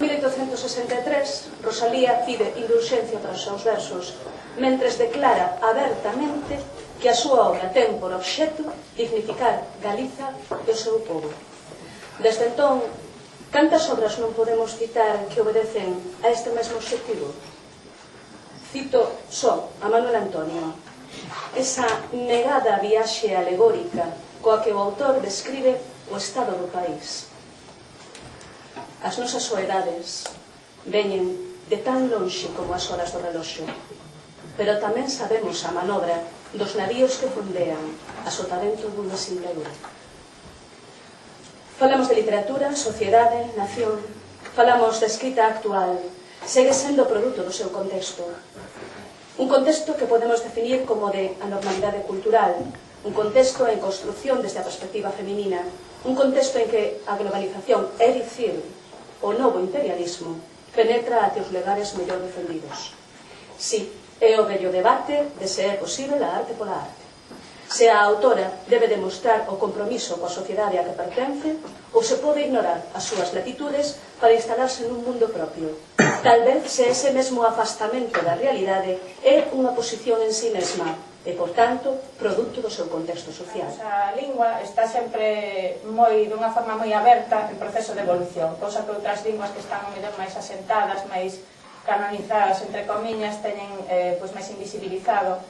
En 1863, Rosalía pide indulxencia para os seus versos, mentres declara abertamente que a súa obra ten por obxecto dignificar Galiza e o seu povo. Desde entón, cantas obras non podemos citar que obedecen a este mesmo obxectivo? Cito só a Manuel Antonio, esa negada viaxe alegórica coa que o autor describe o estado do país. As nosas soedades veñen de tan lonxe como as horas do reloxo, pero tamén sabemos a manobra dos navíos que fondean a sotavento dunha singladura. Falamos de literatura, sociedade, nación, falamos de escrita actual, segue sendo produto do seu contexto. Un contexto que podemos definir como de anormalidade cultural, un contexto en construción desde a perspectiva feminina, un contexto en que a globalización, é dicir, o novo imperialismo, penetra até os legares mellor defendidos. Si, é o vello debate de se é posible a arte pola arte. Se a autora debe demostrar o compromiso coa sociedade a que pertence ou se pode ignorar as súas latitudes para instalarse nun mundo propio. Tal vez se ese mesmo afastamento da realidade é unha posición en sí mesma e, por tanto, produto do seu contexto social. A lingua está sempre dunha forma moi aberta en proceso de evolución, cousa que outras linguas que están máis asentadas, máis canonizadas, entre comiñas, teñen máis invisibilizado.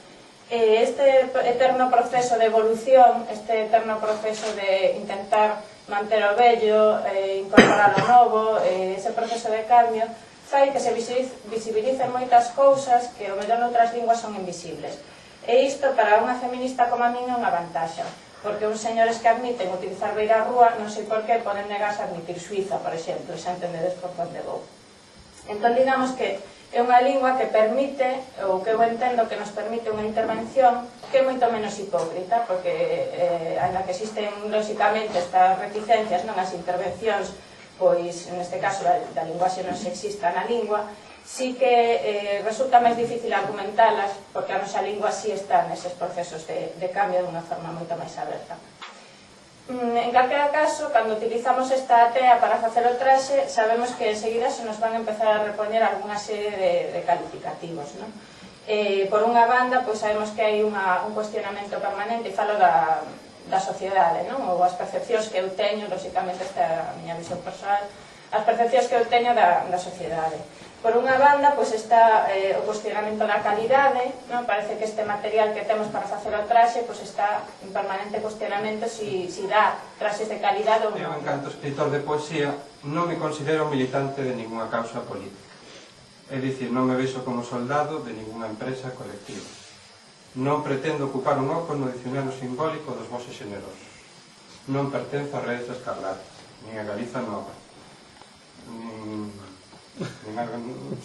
Este eterno proceso de evolución, este eterno proceso de intentar manter o vello, incorporar o novo, ese proceso de cambio, fai que se visibilicen moitas cousas que ao mellor noutras linguas son invisibles. E isto para unha feminista como a min é unha vantaxa, porque uns señores que admiten utilizar beirarrúa non sei por que poden negarse a admitir Suiza, por exemplo, xa entendedes por onde vou. Entón, digamos que é unha lingua que permite, ou que eu entendo que nos permite unha intervención que é moito menos hipócrita, porque ainda que existen, lóxicamente, estas reticencias, non as intervencións, pois, neste caso, da linguaxe non sexista na lingua, sí que resulta máis difícil argumentalas, porque a nosa lingua sí está neses procesos de cambio dunha forma moito máis aberta. En calquera caso, cando utilizamos esta tea para facer o traxe, sabemos que enseguida se nos van a empezar a repoñer algunha serie de calificativos. Por unha banda, sabemos que hai un cuestionamento permanente, e falo da sociedade, ou as percepcións que eu teño, lóxicamente esta é a miña visión personal, as percepcións que eu teño da sociedade. Por unha banda, está o cuestionamento da calidade, parece que este material que temos para facer o traxe está en permanente cuestionamento si dá traxes de calidade ou non. Eu, en canto escritor de poesía, non me considero militante de ninguna causa política. É dicir, non me vexo como soldado de ninguna empresa colectiva. Non pretendo ocupar un oco no dicionario simbólico dos voces xenerosos. Non pertenzo a redes escarlatas, nin a Galiza Nova,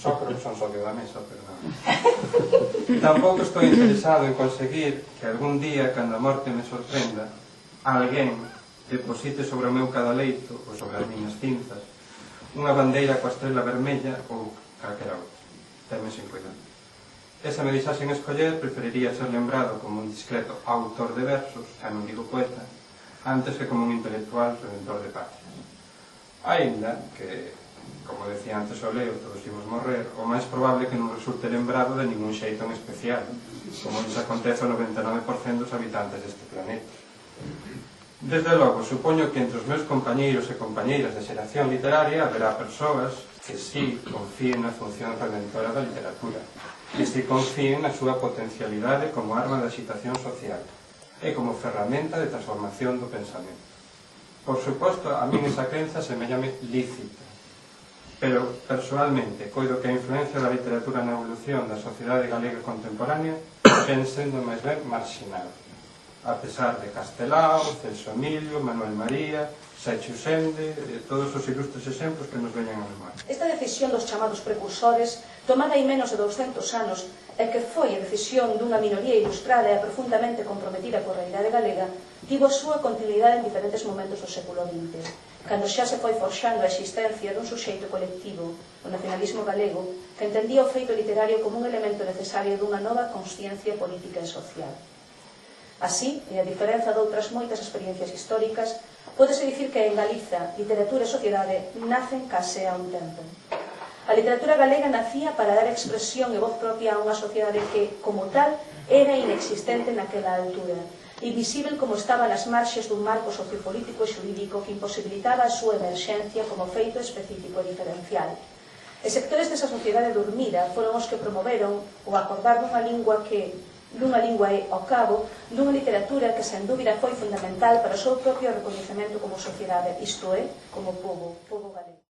só creo que son socio da mesa, pero non. Tampouco estou interesado en conseguir que algún día, cando a morte me sorprenda, alguén deposite sobre o meu cadaleito ou sobre as miñas cinzas unha bandeira coa estrela vermella ou calquera outra. Tenme sin cuidado. Esa me deixasen escoller, preferiría ser lembrado como un discreto autor de versos, xa non digo poeta, antes que como un intelectual redentor de patrias. Aínda que, como decía antes o Leo, todos imos morrer, o máis probable que non resulte lembrado de ningún xeito en especial, como lles acontece ao 99% dos habitantes deste planeta. Desde logo, supoño que entre os meus compañeiros e compañeiras de xeración literaria haberá persoas que sí confíen na función redentora da literatura, que sí confíen na súa potencialidade como arma de agitación social e como ferramenta de transformación do pensamento. Por suposto, a min esa crenza semellame lícita, pero, personalmente, coido que a influencia da literatura na evolución da sociedade galega contemporánea ven sendo máis ben marxinal, a pesar de Castelao, Celso Emilio, Manuel María, Saicho Sende, todos os ilustres exemplos que nos veñen a memoria. Esta decisión dos chamados precursores, tomada hai menos de 200 anos, e que foi a decisión dunha minoría ilustrada e profundamente comprometida coa realidade galega, tivo a súa continuidade en diferentes momentos do século XX, cando xa se foi forxando a existencia dun suxeito colectivo, o nacionalismo galego, que entendía o feito literario como un elemento necesario dunha nova consciencia política e social. Así, e a diferenza de outras moitas experiencias históricas, Pódese dicir que en Galiza, literatura e sociedade nacen case a un tempo. A literatura galega nacía para dar expresión e voz propia a unha sociedade que, como tal, era inexistente naquela altura, invisible como estaba nas marxes dun marco sociopolítico e xurídico que imposibilitaba a súa emerxencia como feito específico e diferencial. E sectores desa sociedade dormida foron os que promoveron o acordar dunha lingua e, ao cabo, dunha literatura que, sen dúbida, foi fundamental para o seu propio recoñecemento como sociedade, isto é, como pobo galego.